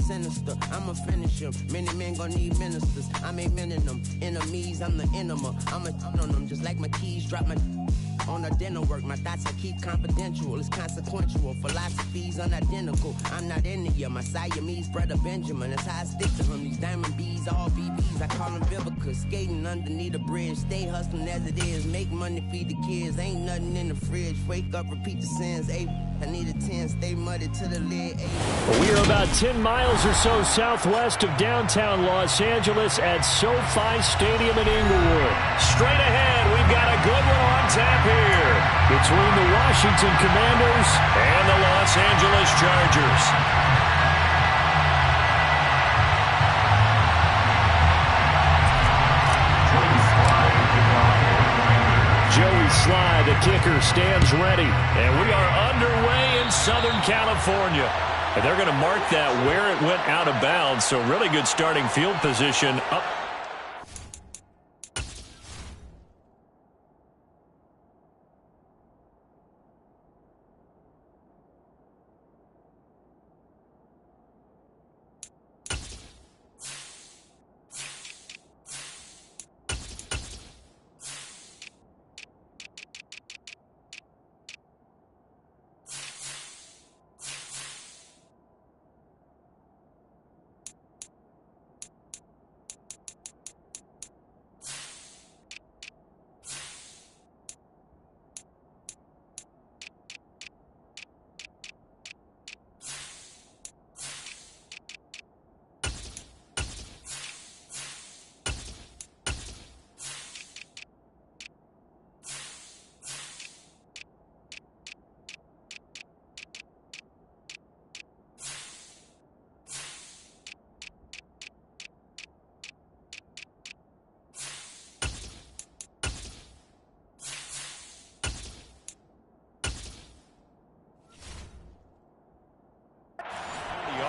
sinister. I'ma finish him. Many men gon' need ministers. I'm aiming them. Enemies, I'm the enema. I'ma on them just like my keys drop my on the dinner work. My thoughts I keep confidential. It's consequential. Philosophies unidentical. I'm not India. My Siamese brother Benjamin. That's how I stick to him. These diamond bees, all BBs. I call them Vivica. Skating underneath a bridge. Stay hustling as it is. Make money, feed the kids. Ain't nothing in the fridge. Wake up, repeat the sins. I need a 10. Stay muddy to the lid. We are about 10 miles or so southwest of downtown Los Angeles at SoFi Stadium in Inglewood. Straight ahead, we've got a good one on tap here between the Washington Commanders and the Los Angeles Chargers. Joey Sly, the kicker, stands ready. And we are underway in Southern California. And they're going to mark that where it went out of bounds. So really good starting field position up.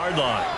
Line.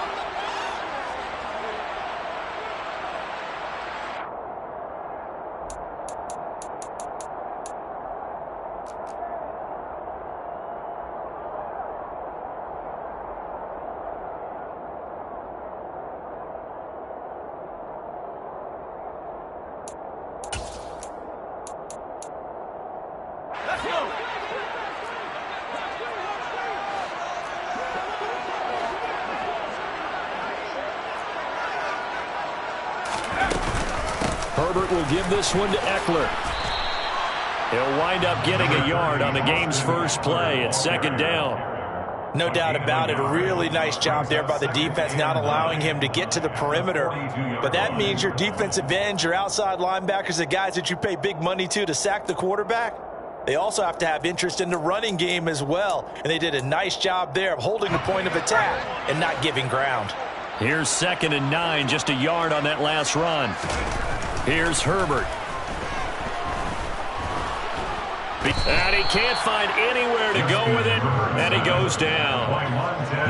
Herbert will give this one to Eckler. He'll wind up getting a yard on the game's first play. It's second down. No doubt about it. A really nice job there by the defense, not allowing him to get to the perimeter. But that means your defensive ends, your outside linebackers, the guys that you pay big money to sack the quarterback, they also have to have interest in the running game as well. And they did a nice job there of holding the point of attack and not giving ground. Here's 2nd and 9, just a yard on that last run. Here's Herbert. And he can't find anywhere to go with it, and he goes down.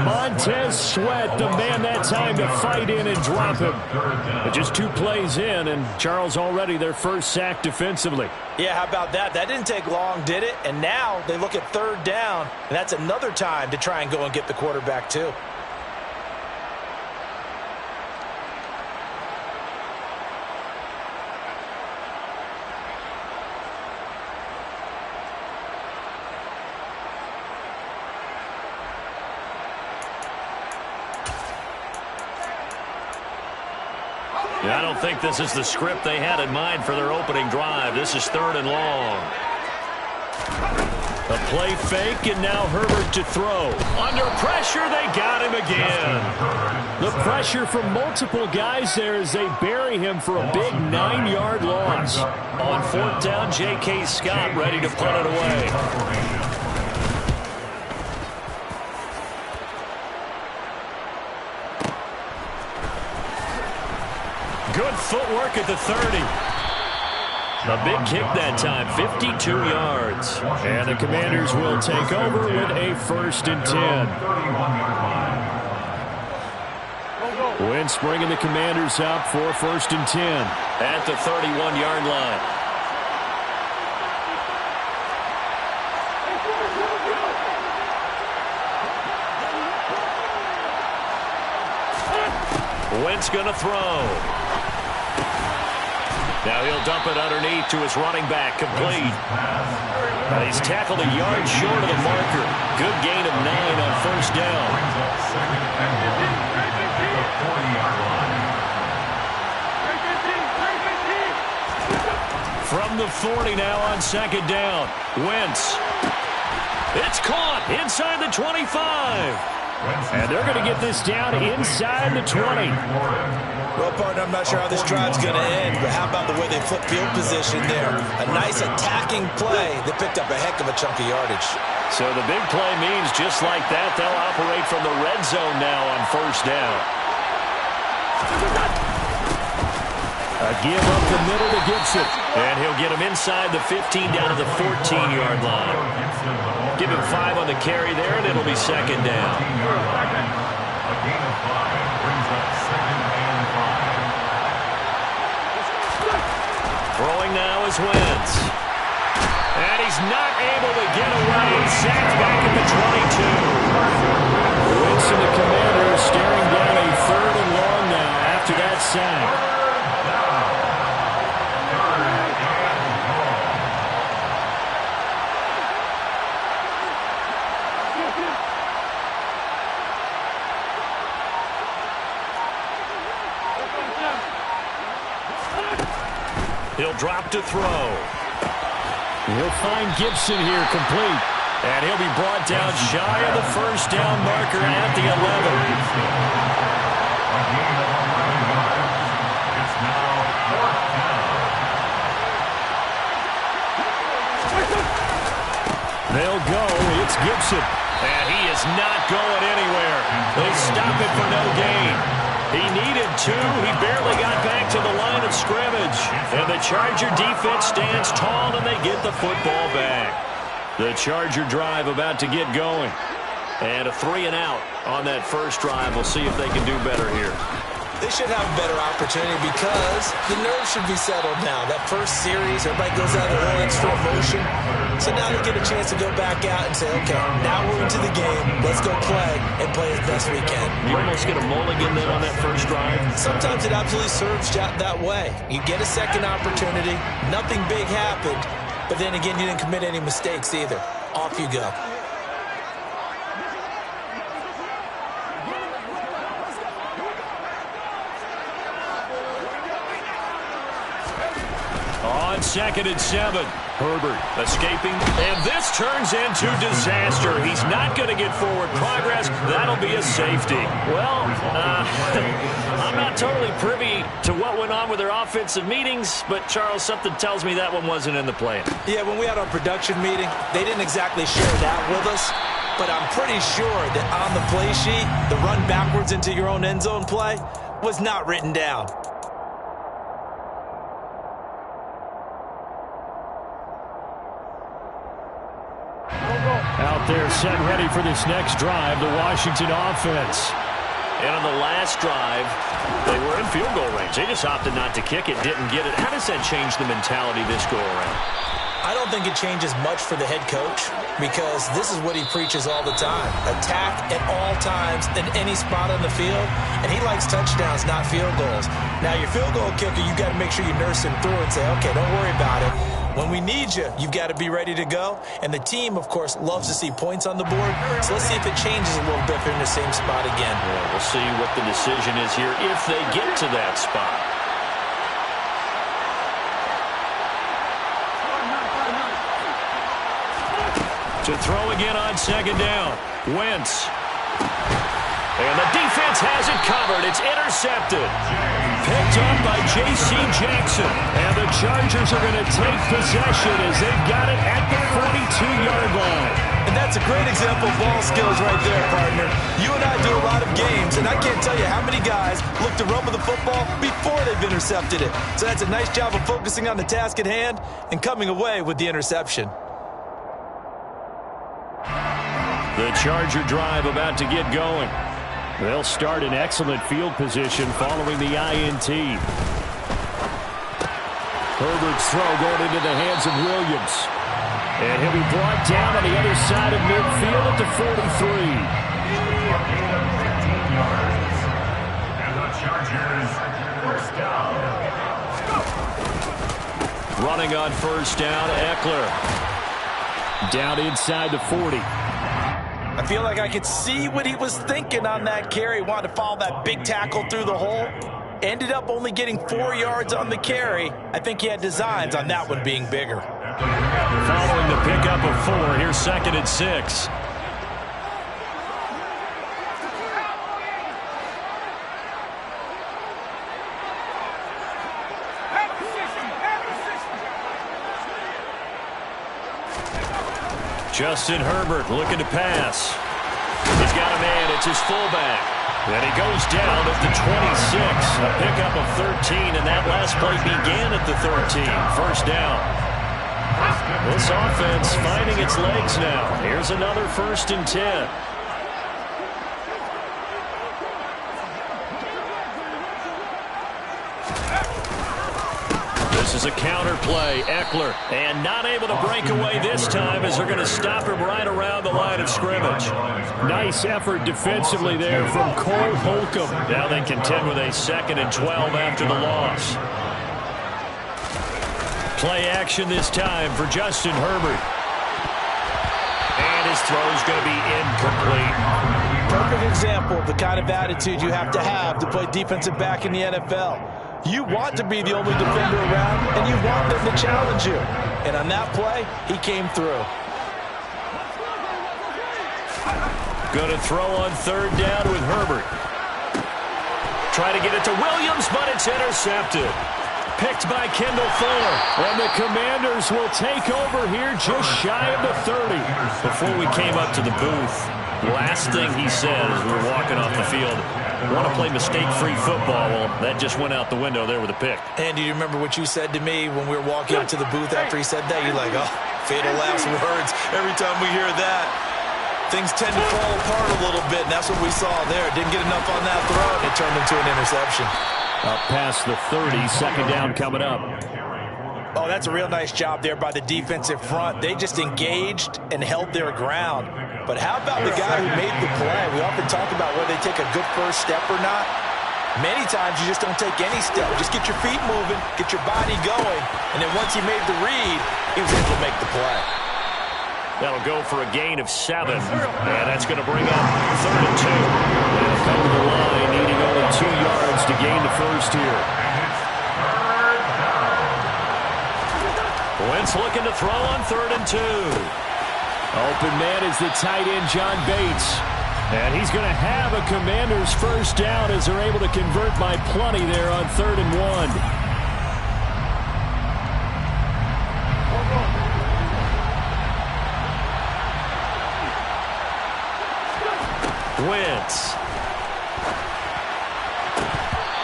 Montez Sweat, the man that time to fight in and drop him. But just 2 plays in, and Charles already their first sack defensively. Yeah, how about that? That didn't take long, did it? And now they look at 3rd down, and that's another time to try and go and get the quarterback too. I don't think this is the script they had in mind for their opening drive. This is 3rd and long. A play fake, and now Herbert to throw. Under pressure, they got him again. The pressure from multiple guys there as they bury him for a big 9-yard loss. On 4th down, J.K. Scott ready to punt it away. Good footwork at the 30. A big kick that time, 52 yards. And the Commanders will take over with a 1st and 10. Wentz bringing the Commanders up for 1st and 10. At the 31-yard line. Wentz going to throw. Now he'll dump it underneath to his running back, complete. He's tackled a yard short of the marker. Good gain of 9 on first down. From the 40 now on second down. Wentz. It's caught inside the 25. And they're going to get this down inside the 20. Well, partner, I'm not sure how this drive's going to end, but how about the way they flip field position there? A nice attacking play that picked up a heck of a chunk of yardage. So the big play means just like that, they'll operate from the red zone now on first down. A give up the middle to Gibson. And he'll get him inside the 15 down to the 14-yard line. Give him 5 on the carry there, and it'll be second down. Throwing now is Wentz. And he's not able to get away. Sacked back at the 22. Wentz and the Commanders staring down a 3rd and long now after that sack. He'll drop to throw. He'll find Gibson here, complete. And he'll be brought down shy of the first down marker at the 11. They'll go. It's Gibson. And he is not going anywhere. They stop it for no gain. He needed 2. He barely got back to the line of scrimmage. And the Charger defense stands tall, and they get the football back. The Charger drive about to get going. And a 3 and out on that first drive. We'll see if they can do better here. They should have a better opportunity because the nerves should be settled now. That first series, everybody goes out of their extra emotion. So now they get a chance to go back out and say, okay, now we're into the game. Let's go play and play as best we can. You almost get a mulligan then on that first drive? Sometimes it absolutely serves that way. You get a second opportunity. Nothing big happened. But then again, you didn't commit any mistakes either. Off you go. On 2nd and 7, Herbert escaping, and this turns into disaster. He's not going to get forward progress. That'll be a safety. Well, I'm not totally privy to what went on with their offensive meetings, but Charles, something tells me that one wasn't in the plan. Yeah, when we had our production meeting, they didn't exactly share that with us, but I'm pretty sure that on the play sheet, the run backwards into your own end zone play was not written down. Out there set ready for this next drive, the Washington offense. And on the last drive, they were in field goal range. They just opted not to kick it, didn't get it. How does that change the mentality this go around? I don't think it changes much for the head coach because this is what he preaches all the time. Attack at all times in any spot on the field, and he likes touchdowns, not field goals. Now, your field goal kicker, you got to make sure you nurse him through and say, okay, don't worry about it. When we need you, you've got to be ready to go. And the team, of course, loves to see points on the board. So let's see if it changes a little bit if they're in the same spot again. Yeah, we'll see what the decision is here if they get to that spot. To throw again on 2nd down. Wentz. And the defense has it covered. It's intercepted. Picked up by J.C. Jackson. And the Chargers are going to take possession as they've got it at the 42-yard line. And that's a great example of ball skills right there, partner. You and I do a lot of games, and I can't tell you how many guys look to run with the football before they've intercepted it. So that's a nice job of focusing on the task at hand and coming away with the interception. The Charger drive about to get going. They'll start in excellent field position following the INT. Herbert's throw going into the hands of Williams. And he'll be brought down on the other side of midfield at the 43. Running on first down, Eckler. Down inside the 40. I feel like I could see what he was thinking on that carry. Wanted to follow that big tackle through the hole. Ended up only getting 4 yards on the carry. I think he had designs on that one being bigger. Following the pickup of 4, here's 2nd and 6. Justin Herbert looking to pass. He's got a man. It's his fullback. And he goes down at the 26. A pickup of 13, and that last play began at the 13. First down. This offense finding its legs now. Here's another 1st and 10. This is a counter play. Eckler, and not able to break away this time as they're going to stop him right around the line of scrimmage. Nice effort defensively there from Cole Holcomb. Now they contend with a 2nd and 12 after the loss. Play action this time for Justin Herbert. And his throw is going to be incomplete. Perfect example of the kind of attitude you have to play defensive back in the NFL. You want to be the only defender around, and you want them to challenge you. And on that play, he came through. Going to throw on 3rd down with Herbert. Try to get it to Williams, but it's intercepted. Picked by Kendall Fuller. And the Commanders will take over here just shy of the 30. Before we came up to the booth, last thing he said as we were walking off the field, want to play mistake-free football. Well, that just went out the window there with a pick. Andy, you remember what you said to me when we were walking up to the booth after he said that? You're like, oh, fatal last words. Every time we hear that, things tend to fall apart a little bit, and that's what we saw there. Didn't get enough on that throw, and it turned into an interception. Up past the 30, 2nd down coming up. Oh, that's a real nice job there by the defensive front. They just engaged and held their ground. But how about the guy who made the play? We often talk about whether they take a good first step or not. Many times you just don't take any step. Just get your feet moving, get your body going, and then once he made the read, he was able to make the play. That'll go for a gain of 7. And that's going to bring up 3rd and 2. They'll come to the line, needing only 2 yards to gain the first here. Wentz looking to throw on 3rd and 2. Open man is the tight end, John Bates. And he's going to have a Commanders first down as they're able to convert by plenty there on 3rd and 1. Wentz.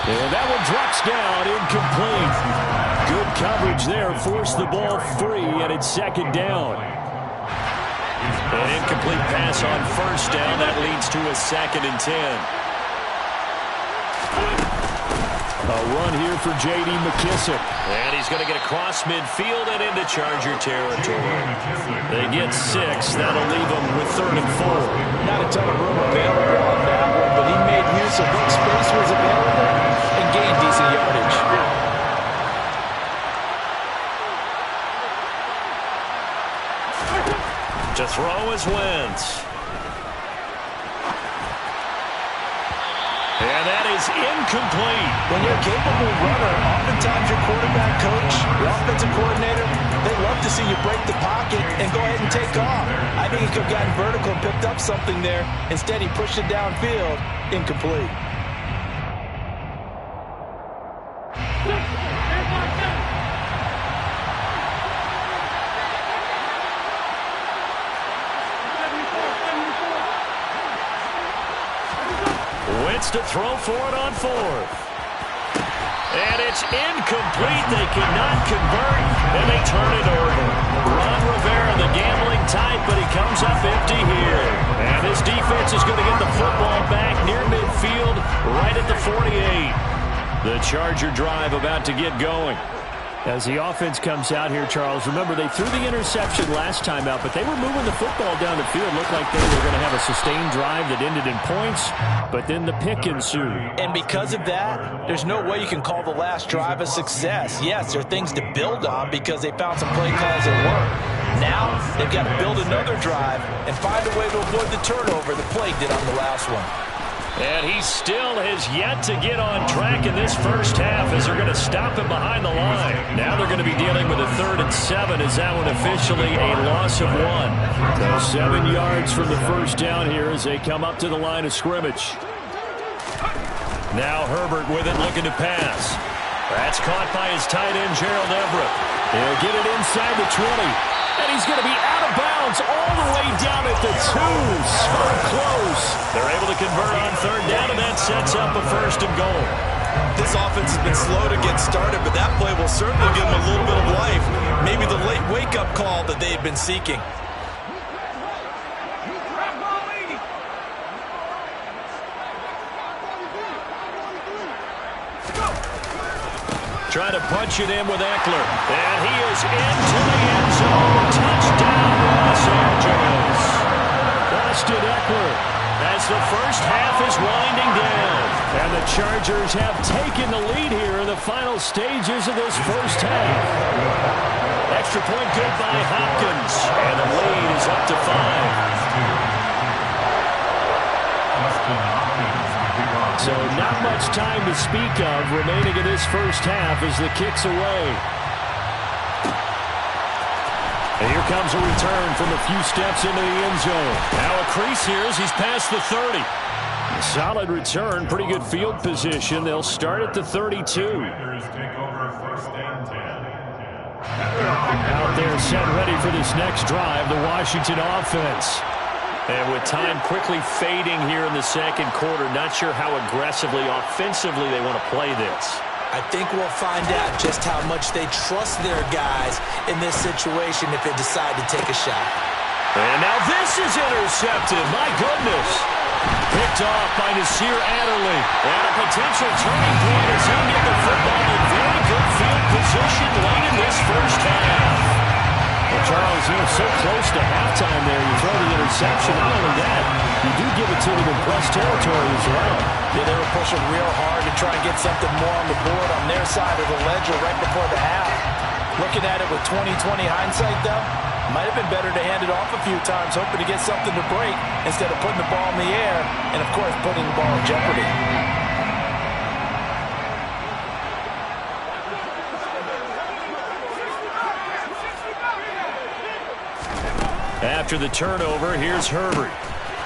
And that one drops down, incomplete. Good coverage there, forced the ball free, and it's 2nd down. An incomplete pass on first down. That leads to a 2nd and 10. A run here for J.D. McKissick. And he's going to get across midfield and into Charger territory. They get 6. That'll leave them with 3rd and 4. Not a ton of room available on that one, but he made use of what space was available and gained decent yardage. To throw is Wentz. And that is incomplete. When you're a capable runner, oftentimes your quarterback coach, your offensive coordinator, they love to see you break the pocket and go ahead and take off. I think he could have gotten vertical and picked up something there. Instead, he pushed it downfield. Incomplete. To throw for it on 4th. And it's incomplete. They cannot convert, and they turn it over. Ron Rivera, the gambling type, but he comes up empty here. And his defense is going to get the football back near midfield, right at the 48. The Charger drive about to get going. As the offense comes out here, Charles, remember they threw the interception last time out, but they were moving the football down the field. Looked like they were going to have a sustained drive that ended in points, but then the pick ensued. And because of that, there's no way you can call the last drive a success. Yes, there are things to build on because they found some play calls that work. Now they've got to build another drive and find a way to avoid the turnover that plagued it on the last one. And he still has yet to get on track in this first half as they're going to stop him behind the line. Now they're going to be dealing with a 3rd and 7 as that one officially a loss of 1. So 7 yards from the first down here as they come up to the line of scrimmage. Now Herbert with it looking to pass. That's caught by his tight end, Gerald Everett. He'll get it inside the 20. And he's going to be out of bounds all the way down at the 2. So close. They're able to convert on 3rd down, and that sets up a 1st and goal. This offense has been slow to get started, but that play will certainly give them a little bit of life. Maybe the late wake-up call that they had been seeking. Trying to punch it in with Eckler. And he is into the end zone. Touchdown, Los Angeles. Austin Eckler as the first half is winding down. And the Chargers have taken the lead here in the final stages of this first half. Extra point good by Hopkins. And the lead is up to 5. So not much time to speak of remaining in this first half as the kick's away. And here comes a return from a few steps into the end zone. Now a crease here as he's past the 30. A solid return, pretty good field position. They'll start at the 32. Out there set ready for this next drive, the Washington offense. And with time quickly fading here in the second quarter, not sure how aggressively, offensively they want to play this. I think we'll find out just how much they trust their guys in this situation if they decide to take a shot. And now this is intercepted. My goodness. Picked off by Nasir Adderley. And a potential turning point as he'll get the football in very good field position late in this first half. Well, Charles, you're so close to halftime there. You throw the interception. Not only that, you do give it to them in plus territory as well. Yeah, they were pushing real hard to try and get something more on the board on their side of the ledger right before the half. Looking at it with 20/20 hindsight, though, might have been better to hand it off a few times, hoping to get something to break instead of putting the ball in the air and, of course, putting the ball in jeopardy. After the turnover, here's Herbert.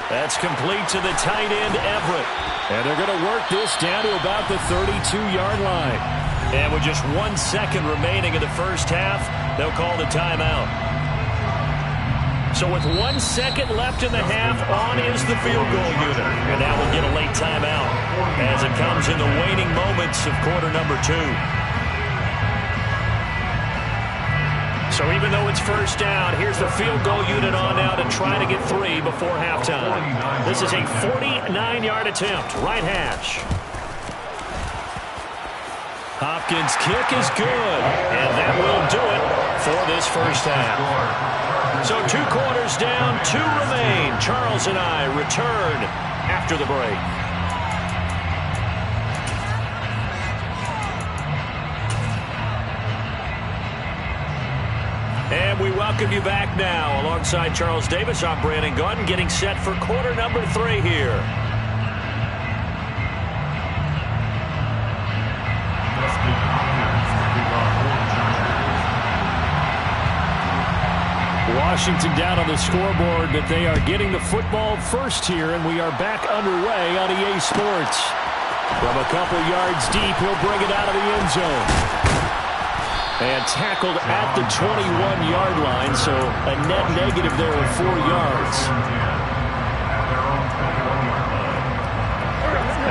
That's complete to the tight end, Everett. And they're going to work this down to about the 32-yard line. And with just 1 second remaining in the first half, they'll call the timeout. So with 1 second left in the half, on is the field goal unit. And now we'll get a late timeout as it comes in the waning moments of quarter number 2. So even though it's first down, here's the field goal unit on now to try to get 3 before halftime. This is a 49-yard attempt, right hash. Hopkins' kick is good, and that will do it for this first half. So 2 quarters down, 2 remain. Charles and I return after the break. And we welcome you back now. Alongside Charles Davis, I'm Brandon Gaudin, getting set for quarter number 3 here. Washington down on the scoreboard, but they are getting the football first here, and we are back underway on EA Sports. From a couple yards deep, he'll bring it out of the end zone. And tackled at the 21-yard line, so a net negative there of 4 yards.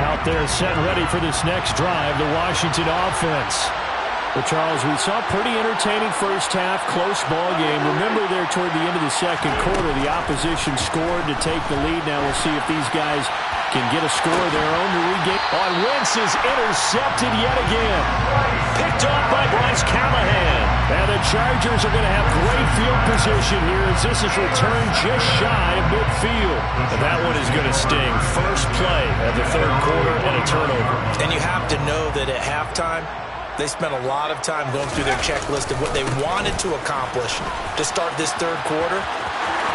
Out there set ready for this next drive, the Washington offense. But Charles, we saw a pretty entertaining first half, close ball game. Remember there toward the end of the second quarter, the opposition scored to take the lead. Now we'll see if these guys can get a score of their own to regain. On Wentz is intercepted yet again. picked off by Bryce Callahan. And the Chargers are going to have great field position here as this is returned just shy of midfield. And that one is going to sting. First play of the third quarter and a turnover. And you have to know that at halftime, they spent a lot of time going through their checklist of what they wanted to accomplish to start this third quarter.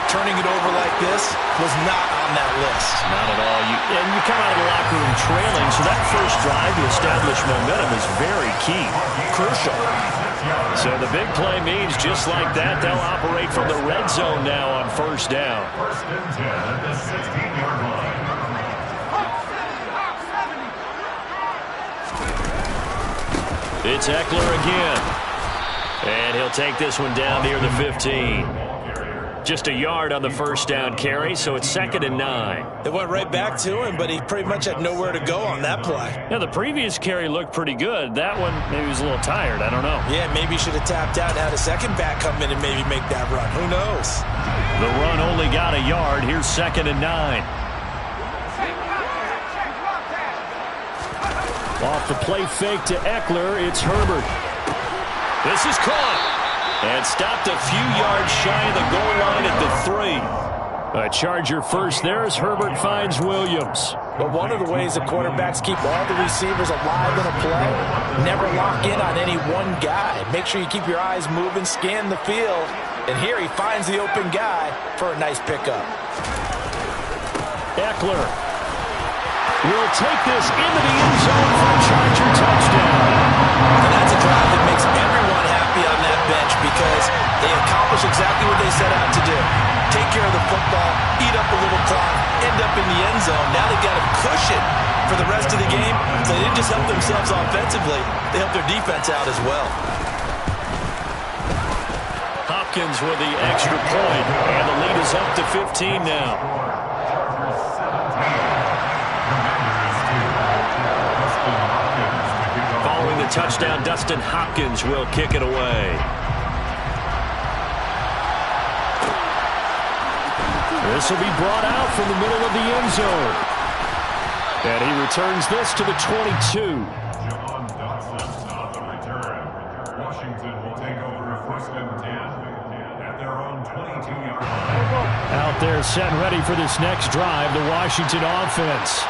Turning it over like this was not on that list. Not at all. And you come out of the locker room trailing, so that first drive to establish momentum is very key. Crucial. So the big play means just like that, they'll operate from the red zone now on first down. First and 10 at the 16-yard line. It's Eckler again. And he'll take this one down near the 15. Just a yard on the first down carry, so it's 2nd and 9. They went right back to him, but he pretty much had nowhere to go on that play. Yeah, the previous carry looked pretty good. That one, maybe he was a little tired. I don't know. Yeah, maybe he should have tapped out and had a second back come in and maybe make that run. Who knows? The run only got a yard. Here's 2nd and 9. Off the play fake to Eckler, it's Herbert. This is caught. And stopped a few yards shy of the goal line at the 3. A Charger first there as Herbert finds Williams. But one of the ways the quarterbacks keep all the receivers alive in a play, never lock in on any one guy. Make sure you keep your eyes moving, scan the field. And here he finds the open guy for a nice pickup. Eckler will take this into the end zone for a Charger touchdown. And that's a drive that makes everyone happy on that bench because they accomplish exactly what they set out to do. Take care of the football, eat up a little clock, end up in the end zone. Now they've got a cushion for the rest of the game. So they didn't just help themselves offensively, they helped their defense out as well. Hopkins with the extra point, and the lead is up to 15 now. Following the touchdown, Dustin Hopkins will kick it away. This will be brought out from the middle of the end zone. And he returns this to the 22. Washington will take over a 1st and 10 at their own 22-yard line. Out there set and ready for this next drive, the Washington offense.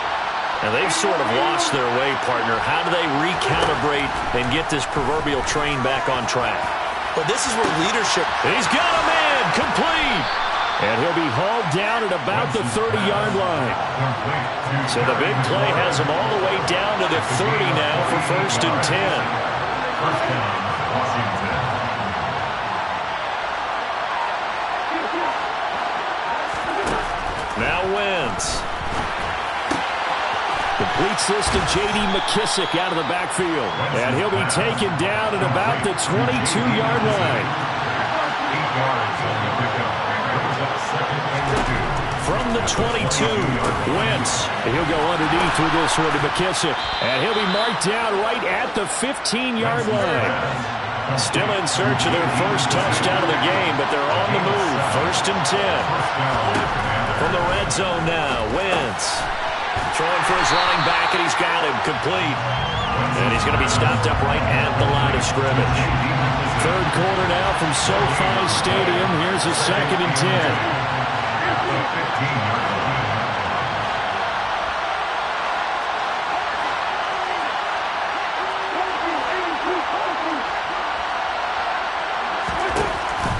And they've sort of lost their way, partner. How do they recalibrate and get this proverbial train back on track? But this is where leadership... He's got a man, complete. And he'll be hauled down at about the 30-yard line. So the big play has him all the way down to the 30 now for 1st and 10. First down, Washington. Now Wentz. Completes this to J.D. McKissick out of the backfield. And he'll be taken down at about the 22-yard line. 8 yards on the pickup. Brings up 2nd and 2. From the 22, Wentz. He'll go underneath with this one to McKissick. And he'll be marked down right at the 15-yard line. Still in search of their first touchdown of the game, but they're on the move. 1st and 10. From the red zone now, Wentz. Throwing for his running back, and he's got him complete. And he's going to be stopped up right at the line of scrimmage. Third quarter now from SoFi Stadium. Here's a 2nd and 10.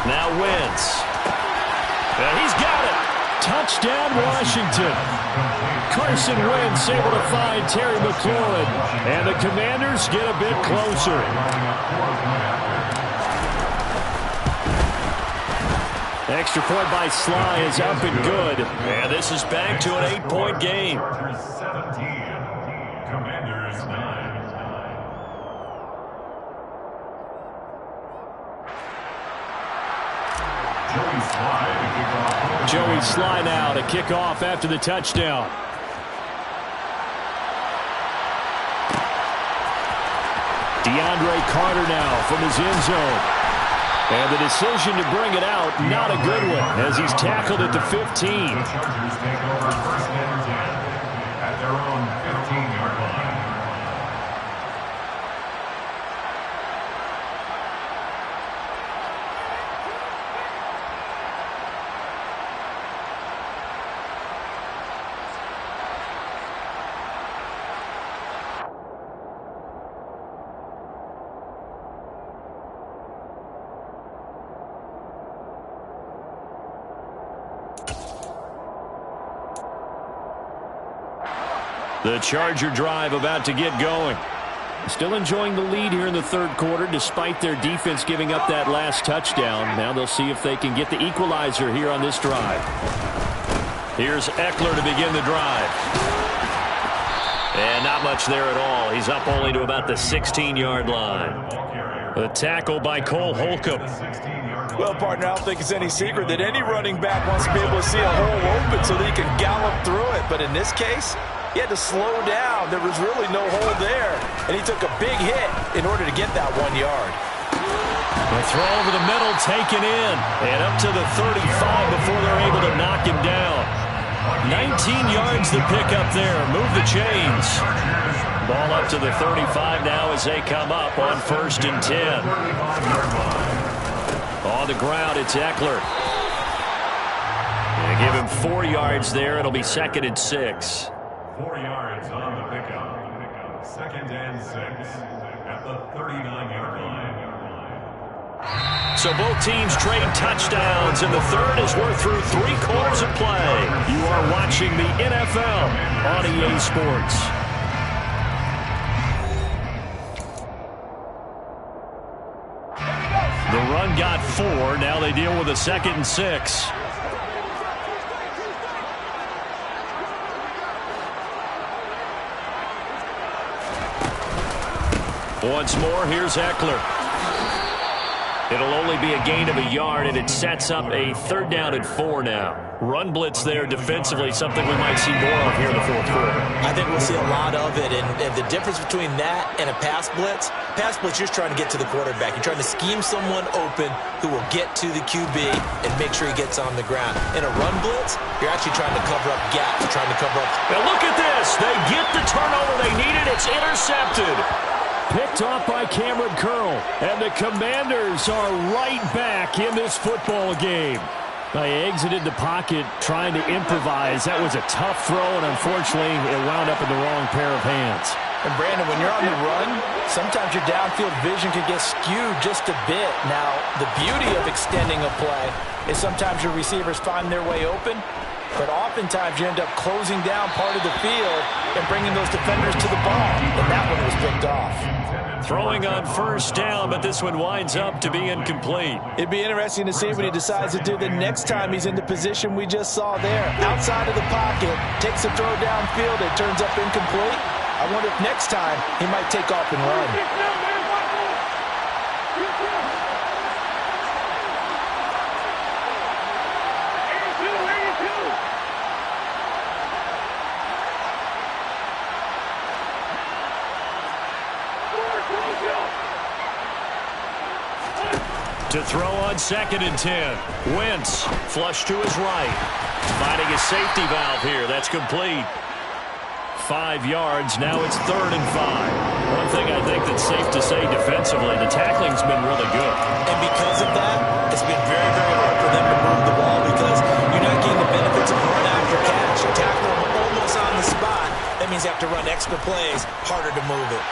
Now Wentz. And he's got it. Touchdown, Washington. Carson Wentz able to find Terry McLaurin. And the Commanders get a bit closer. Extra point by Sly is up and good. And this is back to an 8-point game. 17, Commanders 9. Joey Sly now to kick off after the touchdown. DeAndre Carter now from his end zone. And the decision to bring it out, not a good one, as he's tackled at the 15. The Chargers take over 1st and 10 at their own 15-yard line. The Charger drive about to get going. Still enjoying the lead here in the third quarter despite their defense giving up that last touchdown. Now they'll see if they can get the equalizer here on this drive. Here's Eckler to begin the drive. And not much there at all. He's up only to about the 16-yard line. A tackle by Cole Holcomb. Well, partner, I don't think it's any secret that any running back wants to be able to see a hole open so that he can gallop through it. But in this case, he had to slow down. There was really no hole there. And he took a big hit in order to get that 1 yard. The throw over the middle taken in. And up to the 35 before they're able to knock him down. 19 yards to pick up there. Move the chains. Ball up to the 35 now as they come up on 1st and 10. On the ground, it's Eckler. They give him 4 yards there. It'll be 2nd and 6. 4 yards on the pickup. 2nd and 6 at the 39-yard line. So both teams trade touchdowns, and the third as we're through 3 quarters of play. You are watching the NFL on EA Sports. The run got 4. Now they deal with a 2nd and 6. Once more, here's Eckler. It'll only be a gain of a yard, and it sets up a 3rd down and 4 now. Run blitz there defensively, something we might see more of here in the 4th quarter. I think we'll see a lot of it, and the difference between that and a pass blitz, you're just trying to get to the quarterback. You're trying to scheme someone open who will get to the QB and make sure he gets on the ground. In a run blitz, you're actually trying to cover up gaps. You're trying to cover up. Now look at this. They get the turnover they needed. It's intercepted. Picked off by Cameron Curl. And the Commanders are right back in this football game. They exited the pocket trying to improvise. That was a tough throw, and unfortunately, it wound up in the wrong pair of hands. And Brandon, when you're on the run, sometimes your downfield vision can get skewed just a bit. Now, the beauty of extending a play is sometimes your receivers find their way open, but oftentimes you end up closing down part of the field and bringing those defenders to the ball. And that one was picked off. Throwing on 1st down, but this one winds up to be incomplete. It'd be interesting to see what he decides to do the next time he's in the position we just saw there. Outside of the pocket, takes a throw downfield, it turns up incomplete. I wonder if next time he might take off and run. To throw on 2nd and 10. Wentz, flush to his right. Finding a safety valve here. That's complete. 5 yards. Now it's 3rd and 5. One thing I think that's safe to say defensively, the tackling's been really good. And because of that, it's been very, very hard for them to move the ball because you're not getting the benefits of run after catch. You tackle them almost on the spot. That means you have to run extra plays, harder to move it.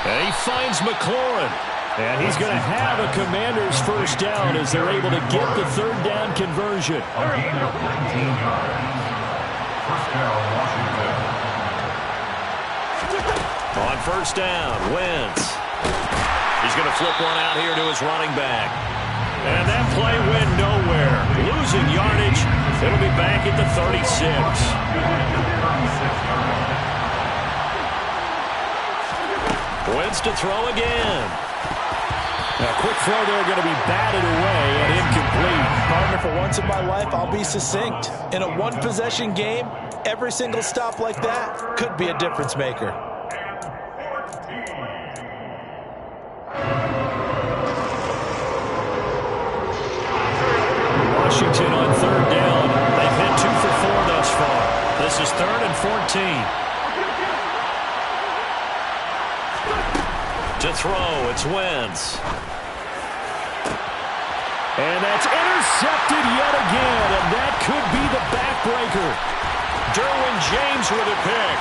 And he finds McLaurin. And he's going to have a Commanders 1st down as they're able to get the 3rd down conversion. A gain of 19 yards. 1st down, Washington. On 1st down, Wentz. He's going to flip one out here to his running back. And that play went nowhere. Losing yardage. It'll be back at the 36. Wentz to throw again. A quick throw there going to be batted away and incomplete. Partner, for once in my life, I'll be succinct. In a one-possession game, every single stop like that could be a difference maker. Washington on 3rd down. They've hit 2 for 4 thus far. This is 3rd and 14. To throw, it's Wentz. And that's intercepted yet again, and that could be the backbreaker. Derwin James with a pick.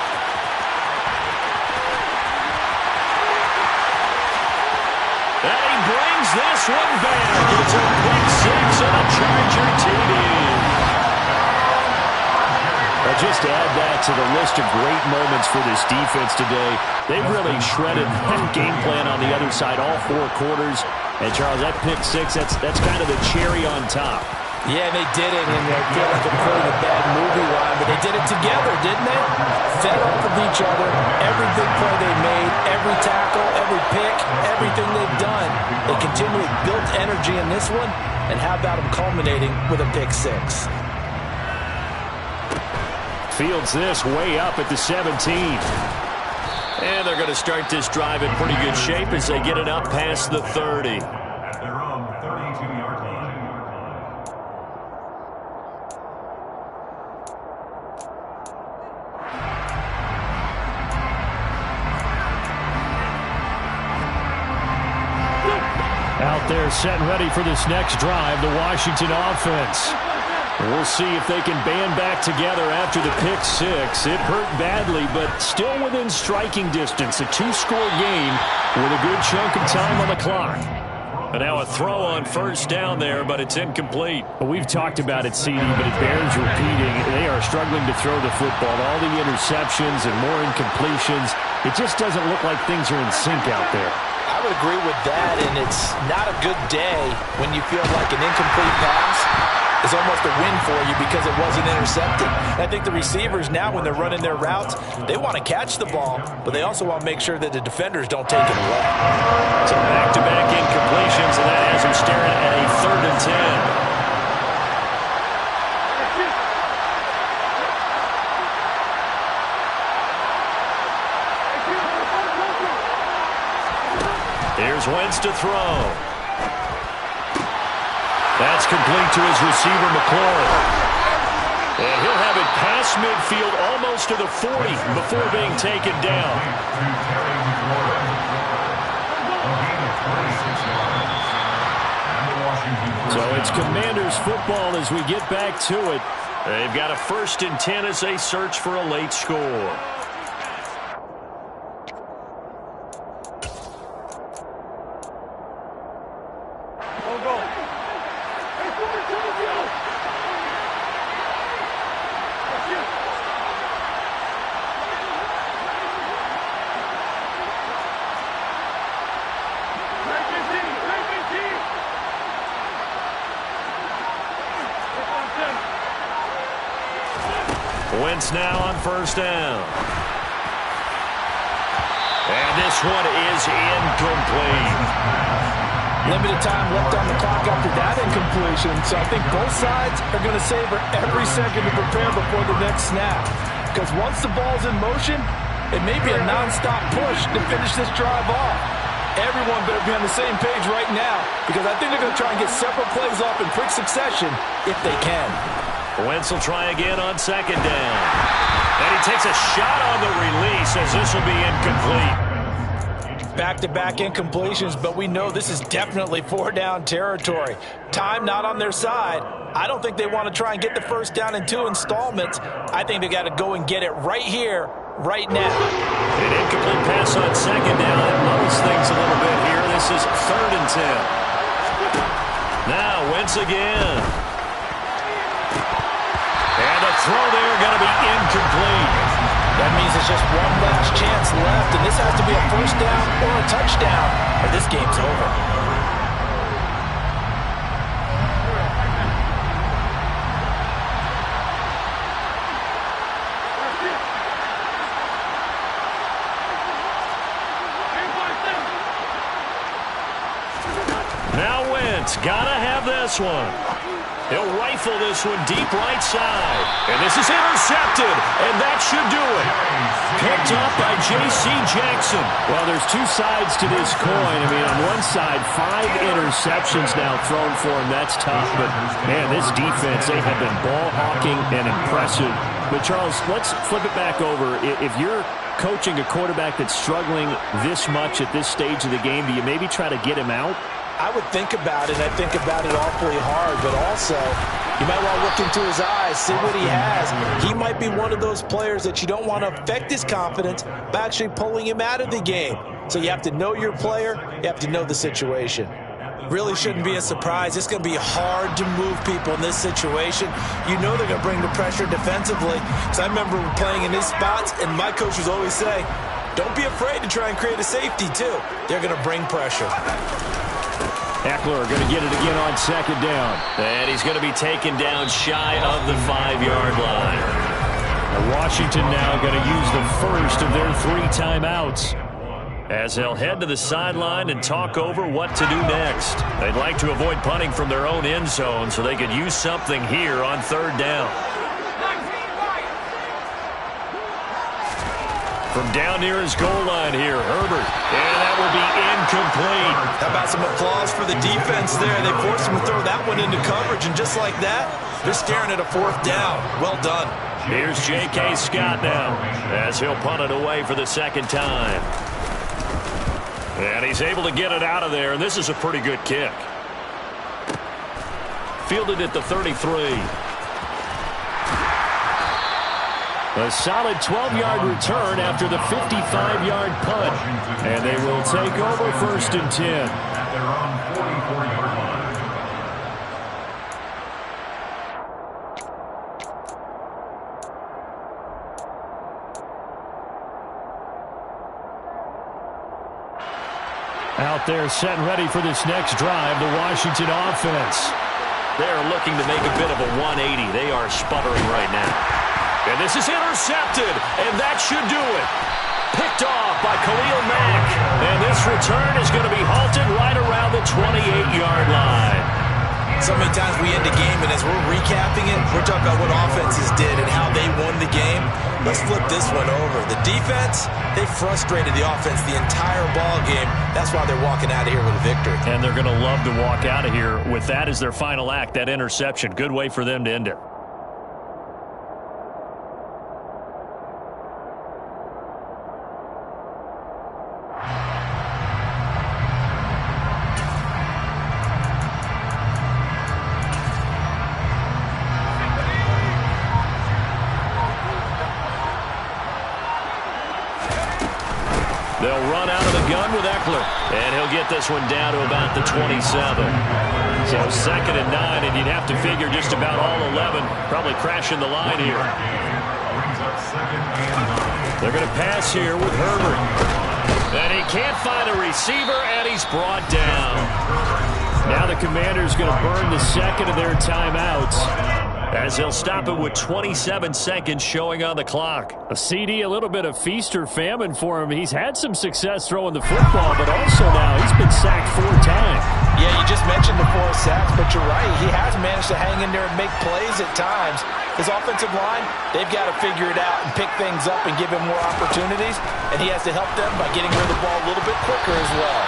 And he brings this one back. It's a pick 6 and a Charger TD. A just add that to the list of great moments for this defense today. They've really shredded that game plan on the other side all 4 quarters. And, Charles, that pick 6, that's kind of the cherry on top. Yeah, they did it, and I feel like I'm quoting a bad movie line, but they did it together, didn't they? Fed off of each other, every big play they made, every tackle, every pick, everything they've done. They continually built energy in this one, and how about them culminating with a pick 6? Fields this way up at the 17. And they're going to start this drive in pretty good shape as they get it up past the 30. At their own 32-yard line. Out there set and ready for this next drive, the Washington offense. We'll see if they can band back together after the pick 6. It hurt badly, but still within striking distance. A 2-score game with a good chunk of time on the clock. And now a throw on first down there, but it's incomplete. Well, we've talked about it, CD, but it bears repeating. They are struggling to throw the football. All the interceptions and more incompletions. It just doesn't look like things are in sync out there. I would agree with that, and it's not a good day when you feel like an incomplete pass is almost a win for you because it wasn't intercepted. And I think the receivers now, when they're running their routes, they want to catch the ball, but they also want to make sure that the defenders don't take it away. So back-to-back incompletions, and that has them staring at a 3rd and 10. Here's Wentz to throw. That's complete to his receiver, McLaurin. And he'll have it past midfield almost to the 40 before being taken down. So it's Commanders football as we get back to it. They've got a 1st and 10 as they search for a late score. Wentz now on first down. And this one is incomplete. Limited time left on the clock after that incompletion, so I think both sides are going to savor every second to prepare before the next snap. Because once the ball's in motion, it may be a non-stop push to finish this drive off. Everyone better be on the same page right now, because I think they're going to try and get several plays off in quick succession if they can. Wentz will try again on 2nd down. And he takes a shot on the release as this will be incomplete. Back-to-back incompletions, but we know this is definitely 4-down territory. Time not on their side. I don't think they want to try and get the first down in 2 installments. I think they got to go and get it right here, right now. An incomplete pass on 2nd down. It lowers things a little bit here. This is 3rd and 10. Now Wentz again. And the throw there going to be incomplete. That means it's just one last chance left, and this has to be a first down or a touchdown, or this game's over. Now Wentz, gotta have this one. He'll rifle this one deep right side. And this is intercepted, and that should do it. Picked up by J.C. Jackson. Well, there's 2 sides to this coin. I mean, on one side, 5 interceptions now thrown for him. That's tough. But, man, this defense, they have been ball hawking and impressive. But, Charles, let's flip it back over. If you're coaching a quarterback that's struggling this much at this stage of the game, do you maybe try to get him out? I would think about it. I think about it awfully hard, but also you might want to look into his eyes, see what he has. He might be one of those players that you don't want to affect his confidence by actually pulling him out of the game. So you have to know your player. You have to know the situation. really shouldn't be a surprise. It's going to be hard to move people in this situation. You know they're going to bring the pressure defensively. So I remember playing in these spots, and my coaches always say, don't be afraid to try and create a safety, too. They're going to bring pressure. Eckler going to get it again on second down. And he's going to be taken down shy of the 5-yard line. Washington now going to use the first of their 3 timeouts, as they'll head to the sideline and talk over what to do next. They'd like to avoid punting from their own end zone so they could use something here on 3rd down. From down near his goal line here, Herbert. And that will be incomplete. How about some applause for the defense there? They forced him to throw that one into coverage, and just like that, they're staring at a 4th down. Well done. Here's J.K. Scott now, as he'll punt it away for the 2nd time. And he's able to get it out of there, and this is a pretty good kick. Fielded at the 33. A solid 12-yard return after the 55-yard punt. And they will take over 1st and 10. At their own 44-yard line. Out there set and ready for this next drive, the Washington offense. They're looking to make a bit of a 180. They are sputtering right now. And this is intercepted, and that should do it. Picked off by Khalil Mack. And this return is going to be halted right around the 28-yard line. So many times we end the game, and as we're recapping it, we're talking about what offenses did and how they won the game. Let's flip this one over. The defense, they frustrated the offense the entire ball game. That's why they're walking out of here with a victory. And they're going to love to walk out of here with that as their final act, that interception. Good way for them to end it. They'll run out of the gun with Eckler. And he'll get this one down to about the 27. So 2nd and 9, and you'd have to figure just about all 11 probably crashing the line here. They're going to pass here with Herbert. And he can't find a receiver, and he's brought down. Now the Commanders going to burn the 2nd of their timeouts, as they'll stop it with 27 seconds showing on the clock. A CD, a little bit of feast or famine for him. He's had some success throwing the football, but also now he's been sacked 4 times. Yeah, you just mentioned the 4 sacks, but you're right. He has managed to hang in there and make plays at times. His offensive line, they've got to figure it out and pick things up and give him more opportunities, and he has to help them by getting rid of the ball a little bit quicker as well.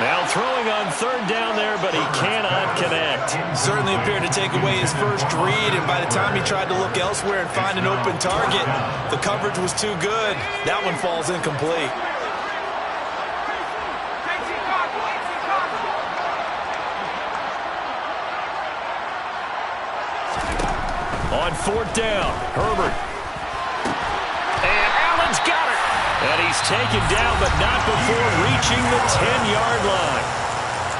Now throwing on 3rd down there, but he cannot connect. Certainly appeared to take away his first read, and by the time he tried to look elsewhere and find an open target, the coverage was too good. That one falls incomplete. On 4th down, Herbert. And Allen's got it. And he's taken down, but not before reaching the 10-yard line.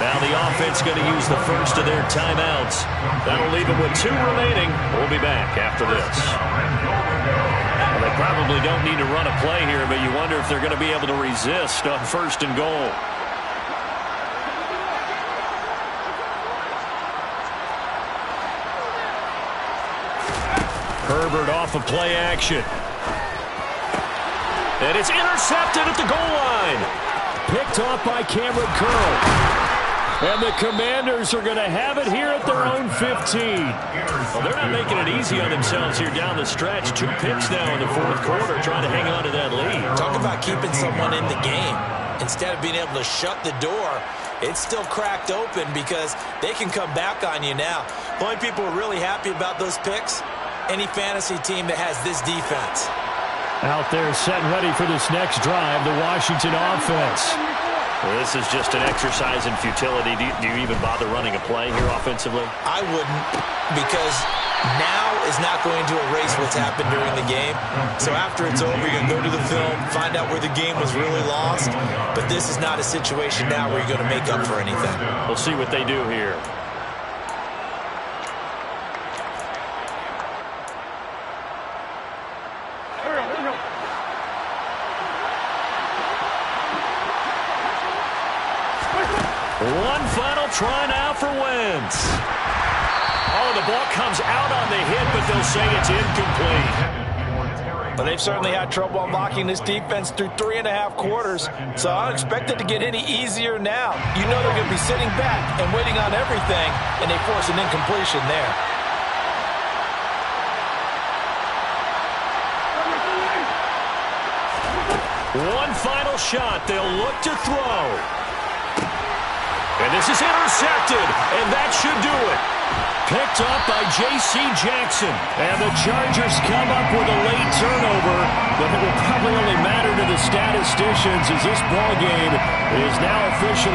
Now the offense going to use the first of their timeouts. That'll leave them with 2 remaining. We'll be back after this. Well, they probably don't need to run a play here, but you wonder if they're going to be able to resist on 1st and goal. Herbert off of play action. And it's intercepted at the goal line. Picked off by Cameron Curl. And the Commanders are going to have it here at their own 15. Well, they're not making it easy on themselves here down the stretch. 2 picks now in the 4th quarter, trying to hang on to that lead. Talk about keeping someone in the game. Instead of being able to shut the door, it's still cracked open because they can come back on you now. The only people who are really happy about those picks, any fantasy team that has this defense. Out there set and ready for this next drive, the Washington offense. This is just an exercise in futility. Do you even bother running a play here offensively? I wouldn't, because now is not going to erase what's happened during the game. So after it's over, you're going to go to the film, find out where the game was really lost. But this is not a situation now where you're going to make up for anything. We'll see what they do here. One final try now for Wentz. Oh, the ball comes out on the hit, but they'll say it's incomplete. But they've certainly had trouble unlocking this defense through 3.5 quarters, so I don't expect it to get any easier now. You know they're going to be sitting back and waiting on everything, and they force an incompletion there. One final shot. They'll look to throw. And this is intercepted, and that should do it. Picked up by J.C. Jackson. And the Chargers come up with a late turnover, but it will probably only matter to the statisticians as this ball game is now officially